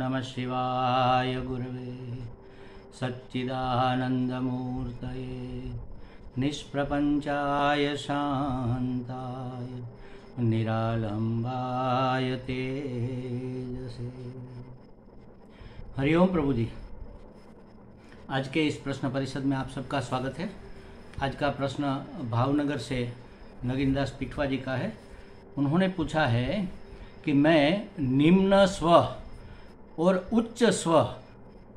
नमः शिवाय गुरवे सच्चिदानन्दमूर्तये निष्प्रपंचाय शान्ताय निरालंबाय तेजसे। हरिओम प्रभु जी। आज के इस प्रश्न परिषद में आप सबका स्वागत है। आज का प्रश्न भावनगर से नगिनदास पिठवा जी का है। उन्होंने पूछा है कि मैं निम्न स्व और उच्च स्व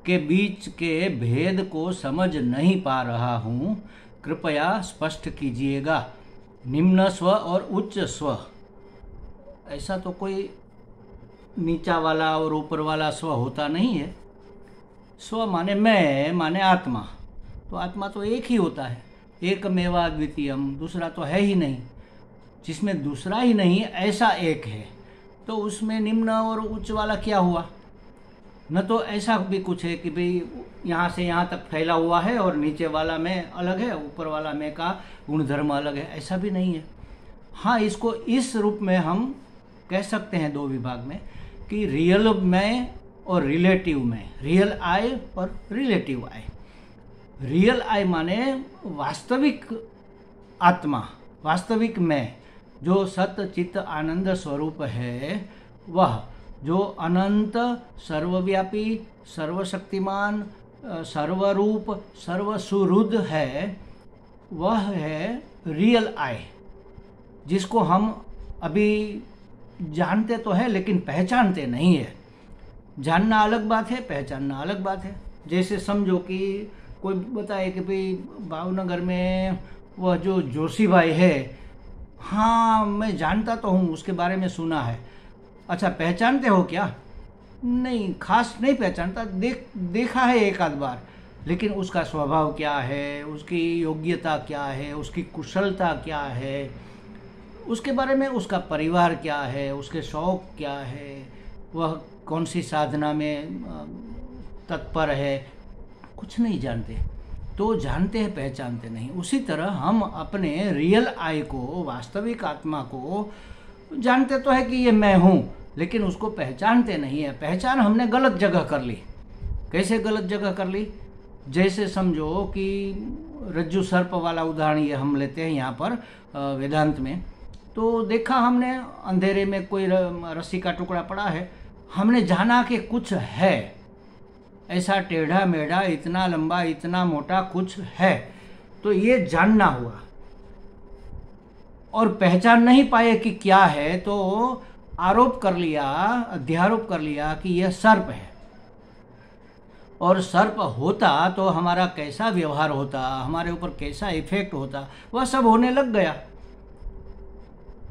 के बीच के भेद को समझ नहीं पा रहा हूँ, कृपया स्पष्ट कीजिएगा। निम्न स्व और उच्च स्व, ऐसा तो कोई नीचा वाला और ऊपर वाला स्व होता नहीं है। स्व माने मैं, माने आत्मा। तो आत्मा तो एक ही होता है, एकमेवा द्वितीयम, दूसरा तो है ही नहीं। जिसमें दूसरा ही नहीं ऐसा एक है, तो उसमें निम्न और उच्च वाला क्या हुआ? न तो ऐसा भी कुछ है कि भाई यहाँ से यहाँ तक फैला हुआ है और नीचे वाला में अलग है, ऊपर वाला में का गुणधर्म अलग है, ऐसा भी नहीं है। हाँ, इसको इस रूप में हम कह सकते हैं दो विभाग में कि रियल मैं और रिलेटिव मैं, रियल आई और रिलेटिव आई। रियल आई माने वास्तविक आत्मा, वास्तविक मैं, जो सत्य चित्त आनंद स्वरूप है, वह जो अनंत सर्वव्यापी सर्वशक्तिमान सर्वरूप सर्वसुहृद है, वह है रियल आई, जिसको हम अभी जानते तो है लेकिन पहचानते नहीं है। जानना अलग बात है, पहचानना अलग बात है। जैसे समझो कि कोई बताए कि भाई भावनगर में वह जो जोशी भाई है, हाँ मैं जानता तो हूँ, उसके बारे में सुना है। अच्छा, पहचानते हो क्या? नहीं, खास नहीं पहचानता, देखा है एक आध बार, लेकिन उसका स्वभाव क्या है, उसकी योग्यता क्या है, उसकी कुशलता क्या है, उसके बारे में, उसका परिवार क्या है, उसके शौक क्या है, वह कौन सी साधना में तत्पर है, कुछ नहीं जानते। तो जानते हैं, पहचानते नहीं। उसी तरह हम अपने रियल आई को, वास्तविक आत्मा को जानते तो है कि ये मैं हूँ, लेकिन उसको पहचानते नहीं है। पहचान हमने गलत जगह कर ली। कैसे गलत जगह कर ली? जैसे समझो कि रज्जु सर्प वाला उदाहरण ये हम लेते हैं यहाँ पर वेदांत में। तो देखा हमने अंधेरे में कोई रस्सी का टुकड़ा पड़ा है, हमने जाना कि कुछ है, ऐसा टेढ़ा मेढ़ा, इतना लंबा, इतना मोटा कुछ है, तो ये जानना हुआ। और पहचान नहीं पाए कि क्या है, तो आरोप कर लिया, अध्यारोप कर लिया कि यह सर्प है। और सर्प होता तो हमारा कैसा व्यवहार होता, हमारे ऊपर कैसा इफेक्ट होता, वह सब होने लग गया।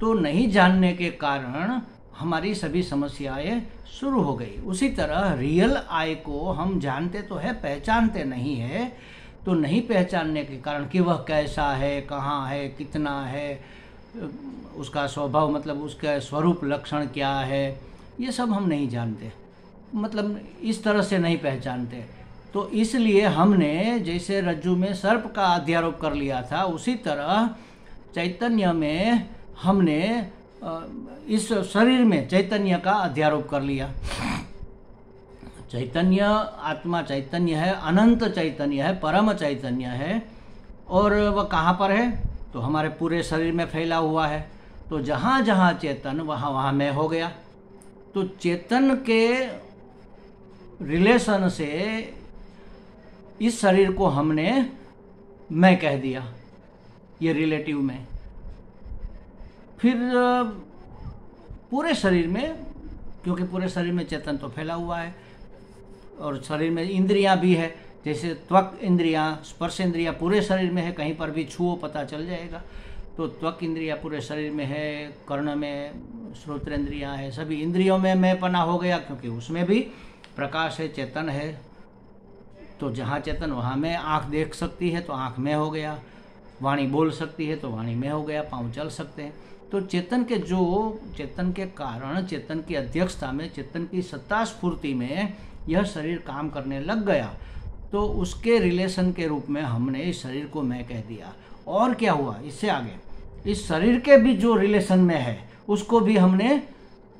तो नहीं जानने के कारण हमारी सभी समस्याएं शुरू हो गई। उसी तरह रियल आई को हम जानते तो है, पहचानते नहीं है। तो नहीं पहचानने के कारण कि वह कैसा है, कहाँ है, कितना है, उसका स्वभाव मतलब उसका स्वरूप लक्षण क्या है, ये सब हम नहीं जानते, मतलब इस तरह से नहीं पहचानते। तो इसलिए हमने जैसे रज्जु में सर्प का अध्यारोप कर लिया था, उसी तरह चैतन्य में हमने इस शरीर में चैतन्य का अध्यारोप कर लिया। चैतन्य आत्मा चैतन्य है, अनंत चैतन्य है, परम चैतन्य है। और वह कहाँ पर है? तो हमारे पूरे शरीर में फैला हुआ है। तो जहाँ जहाँ चेतन, वहाँ वहाँ मैं हो गया। तो चेतन के रिलेशन से इस शरीर को हमने मैं कह दिया, ये रिलेटिव में। फिर पूरे शरीर में, क्योंकि पूरे शरीर में चेतन तो फैला हुआ है, और शरीर में इंद्रियां भी है, जैसे त्वक इंद्रियां, स्पर्श इंद्रियां पूरे शरीर में है, कहीं पर भी छुओ पता चल जाएगा। तो त्वक इंद्रियां पूरे शरीर में है, कर्ण में श्रोत्रेंद्रियां है, सभी इंद्रियों में मैं पना हो गया, क्योंकि उसमें भी प्रकाश है, चेतन है। तो जहाँ चेतन वहाँ मैं, आँख देख सकती है तो आँख में हो गया, वाणी बोल सकती है तो वाणी में हो गया, पाँव चल सकते हैं। तो चेतन के चेतन के कारण, चेतन की अध्यक्षता में, चेतन की सत्ता स्फूर्ति में यह शरीर काम करने लग गया। तो उसके रिलेशन के रूप में हमने इस शरीर को मैं कह दिया। और क्या हुआ इससे आगे? इस शरीर के भी जो रिलेशन में है उसको भी हमने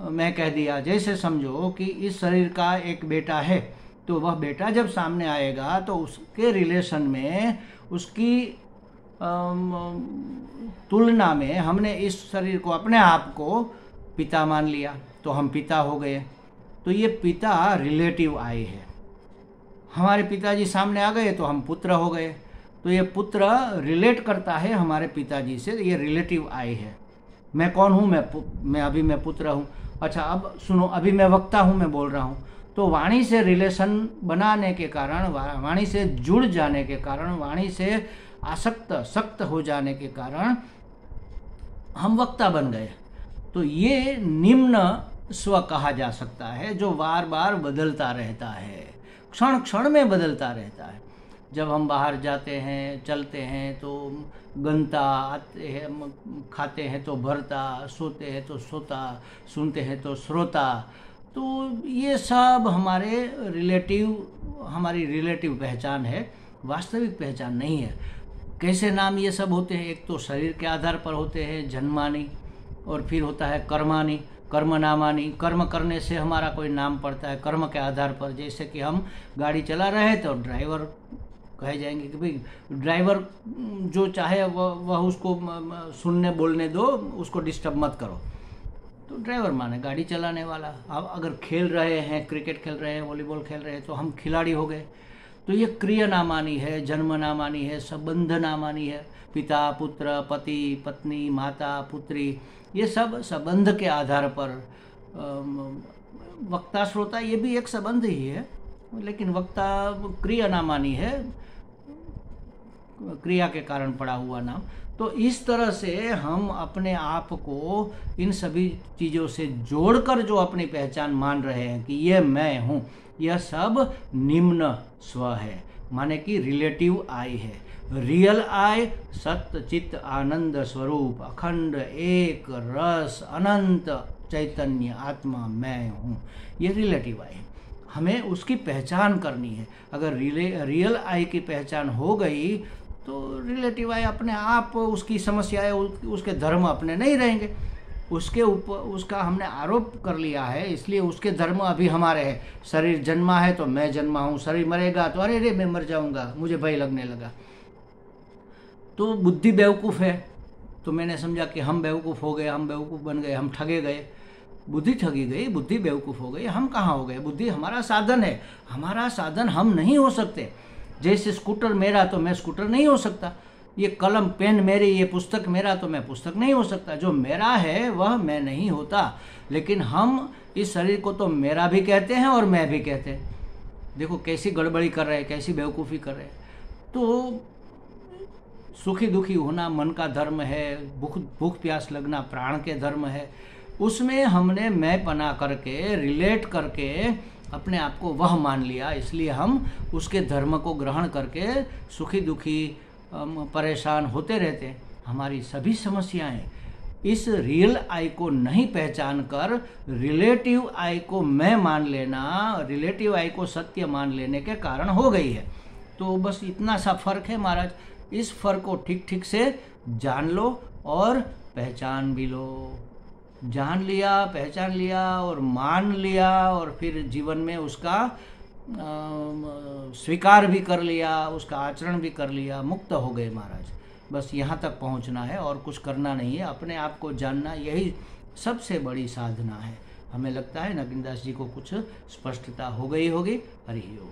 मैं कह दिया। जैसे समझो कि इस शरीर का एक बेटा है, तो वह बेटा जब सामने आएगा तो उसके रिलेशन में, उसकी तुलना में हमने इस शरीर को, अपने आप को पिता मान लिया, तो हम पिता हो गए। तो ये पिता रिलेटिव आई है। हमारे पिताजी सामने आ गए तो हम पुत्र हो गए। तो ये पुत्र रिलेट करता है हमारे पिताजी से, ये रिलेटिव आई है। मैं कौन हूँ? मैं पुत्र हूँ। अच्छा, अब सुनो, अभी मैं वक्ता हूँ, मैं बोल रहा हूँ। तो वाणी से रिलेशन बनाने के कारण, वाणी से जुड़ जाने के कारण, वाणी से सक्त हो जाने के कारण हम वक्ता बन गए। तो ये निम्न स्व कहा जा सकता है, जो बार बार बदलता रहता है, क्षण क्षण में बदलता रहता है। जब हम बाहर जाते हैं, चलते हैं तो गंता, आते हैं, खाते हैं तो भरता, सोते हैं तो सोता, सुनते हैं तो श्रोता। तो ये सब हमारी रिलेटिव पहचान है, वास्तविक पहचान नहीं है। कैसे नाम ये सब होते हैं? एक तो शरीर के आधार पर होते हैं, जन्मानी, और फिर होता है कर्मानी, कर्म नामानी। कर्म करने से हमारा कोई नाम पड़ता है, कर्म के आधार पर। जैसे कि हम गाड़ी चला रहे हैं तो ड्राइवर कहे जाएंगे कि भाई ड्राइवर जो चाहे वह उसको सुनने बोलने दो, उसको डिस्टर्ब मत करो। तो ड्राइवर माने गाड़ी चलाने वाला। अब अगर खेल रहे हैं, क्रिकेट खेल रहे हैं, वॉलीबॉल खेल रहे हैं, तो हम खिलाड़ी हो गए। तो ये क्रिया नामानी है, जन्म नामानी है, संबंध नामानी है। पिता, पुत्र, पति, पत्नी, माता, पुत्री, ये सब संबंध के आधार पर। वक्ता, श्रोता, ये भी एक संबंध ही है, लेकिन वक्ता क्रिया नामानी है, क्रिया के कारण पड़ा हुआ नाम। तो इस तरह से हम अपने आप को इन सभी चीज़ों से जोड़कर जो अपनी पहचान मान रहे हैं कि ये मैं हूँ, यह सब निम्न स्व है, माने कि रिलेटिव आई है। रियल आई सत्य चित्त आनंद स्वरूप, अखंड एक रस अनंत चैतन्य आत्मा मैं हूँ, ये रिलेटिव आई। हमें उसकी पहचान करनी है। अगर रियल आई की पहचान हो गई तो रिलेटिव आई अपने आप, उसकी समस्याएं, उसके धर्म अपने नहीं रहेंगे। उसके ऊपर उसका हमने आरोप कर लिया है, इसलिए उसके धर्म अभी हमारे हैं। शरीर जन्मा है तो मैं जन्मा हूँ, शरीर मरेगा तो अरे रे मैं मर जाऊँगा, मुझे भय लगने लगा। तो बुद्धि बेवकूफ़ है, तो मैंने समझा कि हम बेवकूफ़ हो गए, हम बेवकूफ़ बन गए, हम ठगे गए। बुद्धि ठगी गई, बुद्धि बेवकूफ़ हो गई। हम कहाँ हो गए? बुद्धि हमारा साधन है, हमारा साधन हम नहीं हो सकते। जैसे स्कूटर मेरा तो मैं स्कूटर नहीं हो सकता, ये कलम पेन मेरी, ये पुस्तक मेरा तो मैं पुस्तक नहीं हो सकता। जो मेरा है वह मैं नहीं होता। लेकिन हम इस शरीर को तो मेरा भी कहते हैं और मैं भी कहते हैं। देखो कैसी गड़बड़ी कर रहे हैं, कैसी बेवकूफ़ी कर रहे हैं। तो सुखी दुखी होना मन का धर्म है, भूख प्यास लगना प्राण के धर्म है। उसमें हमने मैं पना करके, रिलेट करके अपने आप को वह मान लिया, इसलिए हम उसके धर्म को ग्रहण करके सुखी दुखी परेशान होते रहते हैं। हमारी सभी समस्याएं इस रियल आई को नहीं पहचान कर रिलेटिव आई को मैं मान लेना, रिलेटिव आई को सत्य मान लेने के कारण हो गई है। तो बस इतना सा फर्क है महाराज। इस फर्क को ठीक ठीक से जान लो और पहचान भी लो। जान लिया, पहचान लिया और मान लिया, और फिर जीवन में उसका स्वीकार भी कर लिया, उसका आचरण भी कर लिया, मुक्त हो गए महाराज। बस यहाँ तक पहुँचना है और कुछ करना नहीं है। अपने आप को जानना यही सबसे बड़ी साधना है। हमें लगता है नगिनदास जी को कुछ स्पष्टता हो गई होगी। हरि ओम।